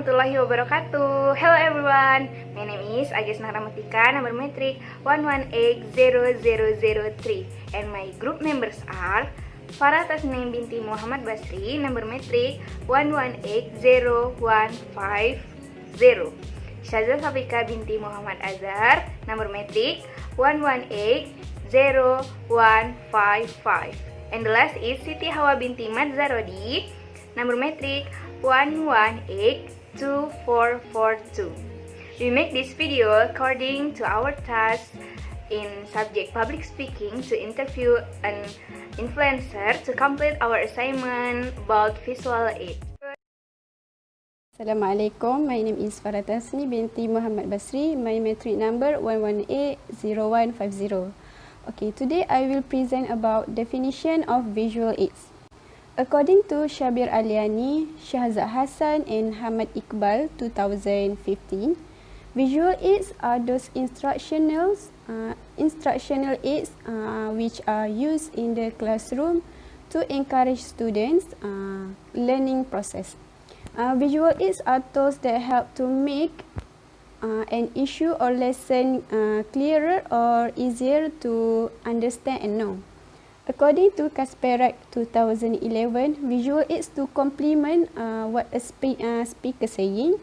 warahmatullahi wabarakatuh. Hello everyone, my name is AGHESNA RAHMATIKA, number metric 1180003, and my group members are FARAH TASNIM BINTI MUHAMAD BASRI, number metric 1180150, SYAZA BINTI MUHAMAD AZHAR, number metric 1180155, and the last is SITI HAWA BINTI ZORODI, number metric 1182442. We make this video according to our task in subject public speaking to interview an influencer to complete our assignment about visual aid. Assalamualaikum, my name is FARAH TASNIM BINTI MUHAMAD BASRI, my metric number 1180150. Okay, today I will present about definition of visual aids. According to Shabir Aliani, Shahzad Hassan and Hamad Iqbal 2015, visual aids are those instructional aids which are used in the classroom to encourage students' learning process. Visual aids are tools that help to make an issue or lesson clearer or easier to understand and know. According to Kasperak 2011, visual aids to complement what a speaker saying.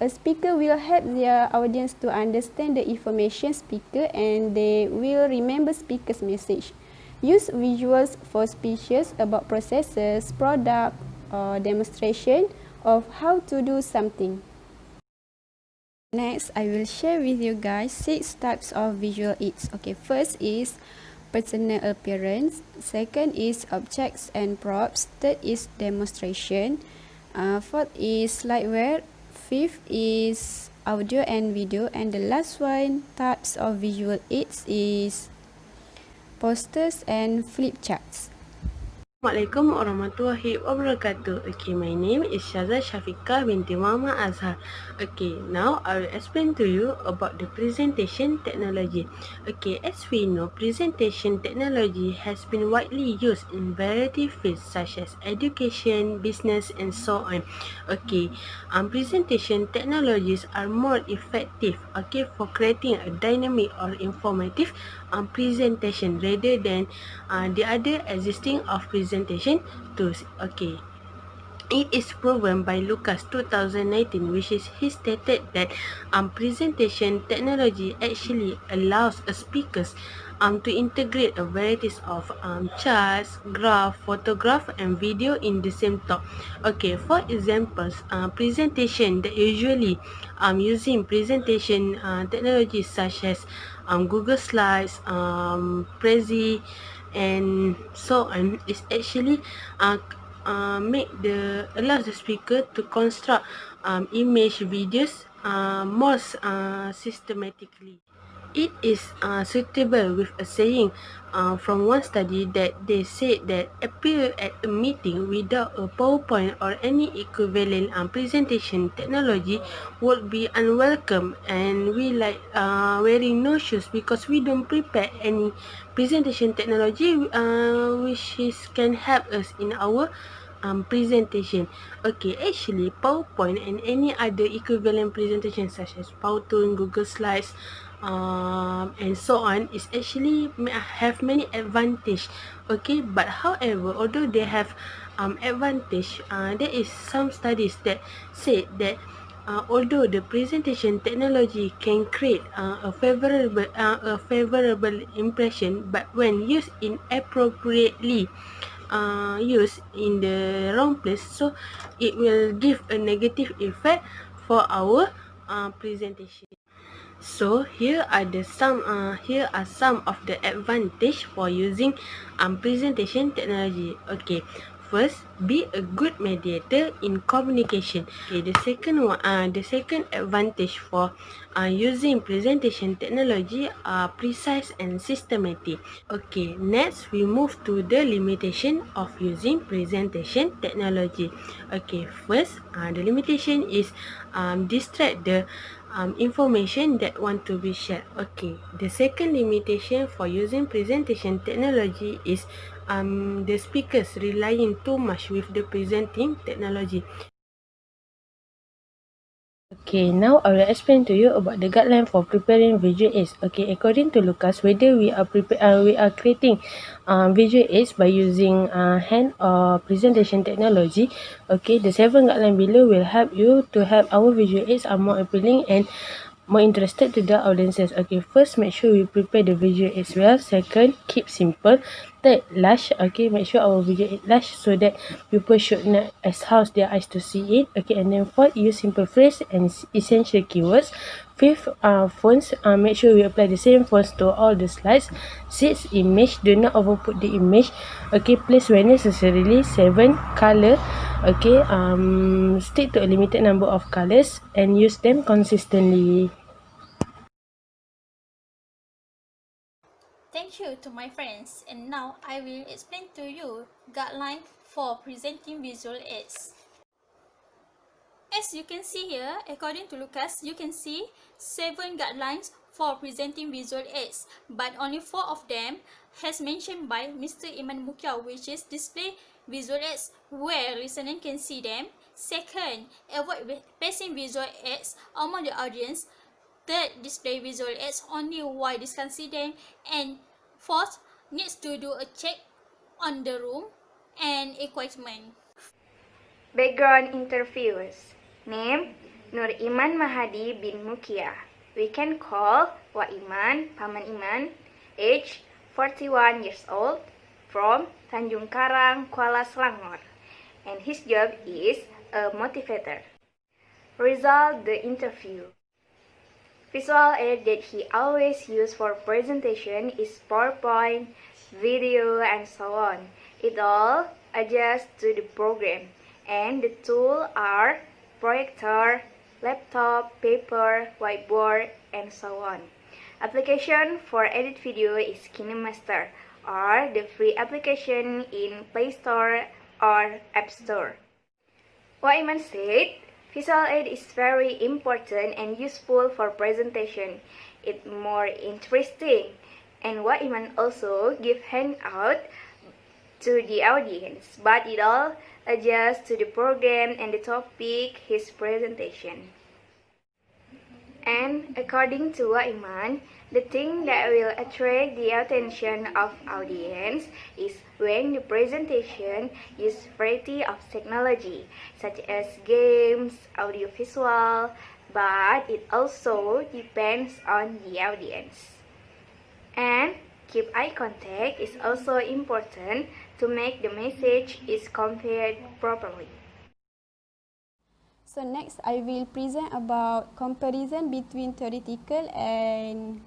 A speaker will help their audience to understand the information speaker and they will remember speaker's message. Use visuals for speeches about processes, product, or demonstration of how to do something. Next, I will share with you guys 6 types of visual aids. Okay, first is personal appearance, second is objects and props, third is demonstration, fourth is slideware, fifth is audio and video, and the last one types of visual aids is posters and flip charts. Assalamualaikum warahmatullahi wabarakatuh. Okay, my name is SYAFIQAH binti Muhammad AZHAR. Okay, now I will explain to you about the presentation technology. Okay, as we know, presentation technology has been widely used in variety fields such as education, business, and so on. Okay, presentation technologies are more effective, okay, for creating a dynamic or informative presentation rather than the other existing of presentation tools. Okay, it is proven by Lucas 2019, which is he stated that presentation technology actually allows speakers to integrate a varieties of charts, graph, photograph, and video in the same talk. Okay, for examples, presentation that usually using presentation technologies such as Google Slides, Prezi, and so on is actually allows the speaker to construct image videos more systematically. It is suitable with a saying from one study that they said that appear at a meeting without a PowerPoint or any equivalent presentation technology would be unwelcome, and we like wearing no shoes because we don't prepare any presentation technology which can help us in our presentation. Okay, actually PowerPoint and any other equivalent presentation such as PowerPoint, Google Slides, and so on is actually have many advantage. Okay, but however, although they have advantage, there is some studies that say that although the presentation technology can create a favorable impression, but when used inappropriately, used in the wrong place, so it will give a negative effect for our presentation. So here are some of the advantage for using presentation technology. Okay, first, be a good mediator in communication. Okay, the second advantage for using presentation technology are precise and systematic. Okay, next we move to the limitation of using presentation technology. Okay, first, the limitation is distract the information that want to be shared. Okay, the second limitation for using presentation technology is the speakers relying too much with the presenting technology. Okay, now I will explain to you about the guideline for preparing visual aids. Okay, according to Lucas, whether we are creating visual aids by using hand or presentation technology. Okay, the 7 guideline below will help you to help our visual aids are more appealing and more interested to the audiences. Okay, first make sure we prepare the visual aids well. Second, keep simple. Third, lush. Okay, make sure our visual aid lush so that people should not exhaust their eyes to see it. Okay, and then fourth, use simple phrase and essential keywords. Fifth, fonts. Make sure we apply the same fonts to all the slides. Sixth, image. Do not overput the image. Okay, place when necessarily. Seven, color. Okay, stick to a limited number of colors and use them consistently. Thank you to my friends, and now I will explain to you guideline for presenting visual aids. As you can see here, according to Lucas, you can see 7 guidelines for presenting visual aids, but only 4 of them has mentioned by Mr. Iman Mukia, which is display visual aids where listener can see them. Second, avoid passing visual aids among the audience. Third, display visual aids only while discussing them. And fourth, needs to do a check on the room and equipment. Background interviewers. Name, Nur Iman Mahadi bin Mukia. We can call Wa Iman, Paman Iman. Age, 41 years old. From Tanjung Karang, Kuala Selangor. And his job is a motivator. Result the interview. Visual aid that he always uses for presentation is PowerPoint, video, and so on. It all adjusts to the program, and the tools are projector, laptop, paper, whiteboard, and so on. Application for edit video is KineMaster, or the free application in Play Store or App Store. Waiman said, visual aid is very important and useful for presentation. It's more interesting. And Waiman also give handout to the audience, but it all adjusts to the program and the topic his presentation. And according to Waiman, the thing that will attract the attention of audience is when the presentation uses variety of technology, such as games, audiovisual, but it also depends on the audience. And keep eye contact is also important to make the message is conveyed properly. So next, I will present about comparison between theoretical and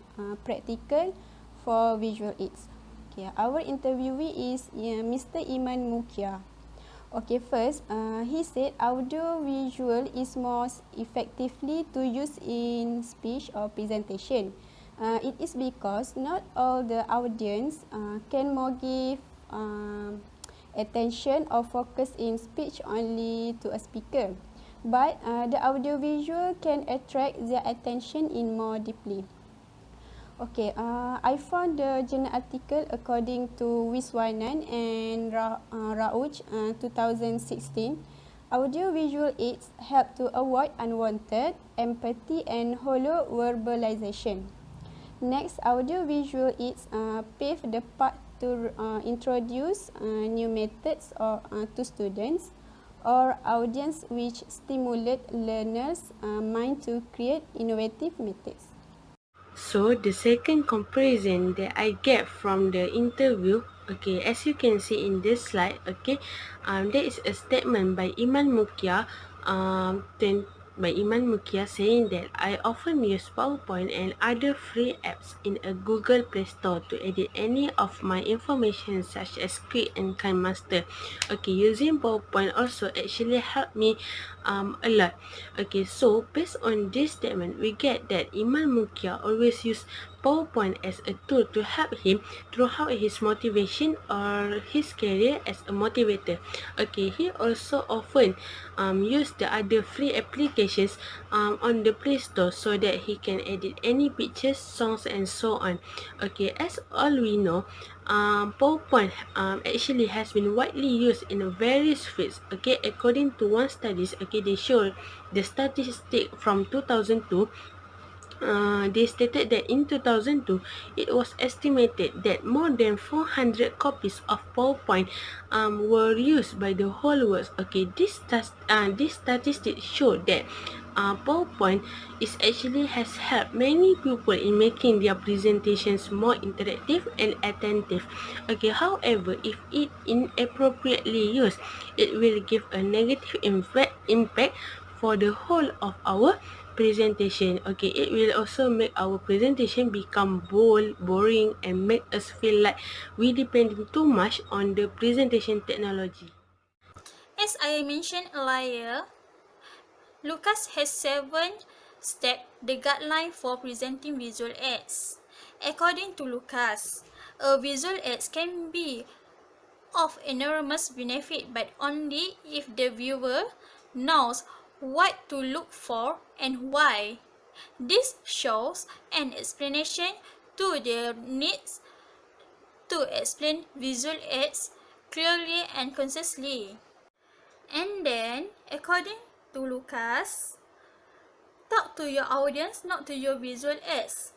practical for visual aids. Okay, our interviewee is Mr. Iman Mukia. Okay, first, he said audio-visual is most effectively to use in speech or presentation. It is because not all the audience can more give attention or focus in speech only to a speaker. But the audiovisual can attract their attention in more deeply. Okay, I found the journal article according to Wiswanan and Rauch 2016. Audiovisual aids help to avoid unwanted empathy and hollow verbalization. Next, audiovisual aids pave the path to introduce new methods to students or audience which stimulate learners' mind to create innovative methods. So the second comparison that I get from the interview, okay, as you can see in this slide, okay, there is a statement by Iman Mukia, saying that I often use PowerPoint and other free apps in a Google Play Store to edit any of my information such as Quick and KineMaster. Okay, using PowerPoint also actually helped me a lot. Okay, so based on this statement, we get that Iman Mukia always use PowerPoint as a tool to help him throughout his motivation or his career as a motivator. Okay, he also often use the other free applications on the Play Store so that he can edit any pictures, songs, and so on. Okay, as all we know, PowerPoint actually has been widely used in various fields. Okay, according to one studies, okay, they show the statistic from 2002. They stated that in 2002, it was estimated that more than 400 copies of PowerPoint were used by the whole world. Okay, this statistic show that PowerPoint is actually has helped many people in making their presentations more interactive and attentive. Okay, however, if it inappropriately used, it will give a negative impact for the whole of our presentation. Okay, it will also make our presentation become boring and make us feel like we depend too much on the presentation technology. As I mentioned earlier, Lucas has 7-step the guideline for presenting visual aids. According to Lucas, a visual aids can be of enormous benefit but only if the viewer knows what to look for and why. This shows an explanation to the needs to explain visual aids clearly and concisely. And then, according to Lucas, talk to your audience, not to your visual aids.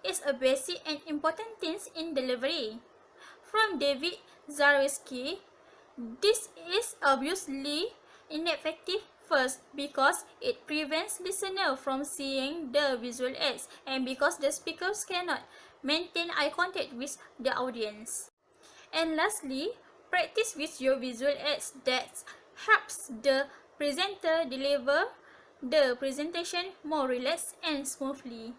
It's a basic and important thing in delivery. From David Zarewski, this is obviously ineffective first because it prevents listener from seeing the visual aids and because the speakers cannot maintain eye contact with the audience. And lastly, practice with your visual aids that helps the presenter deliver the presentation more relaxed and smoothly.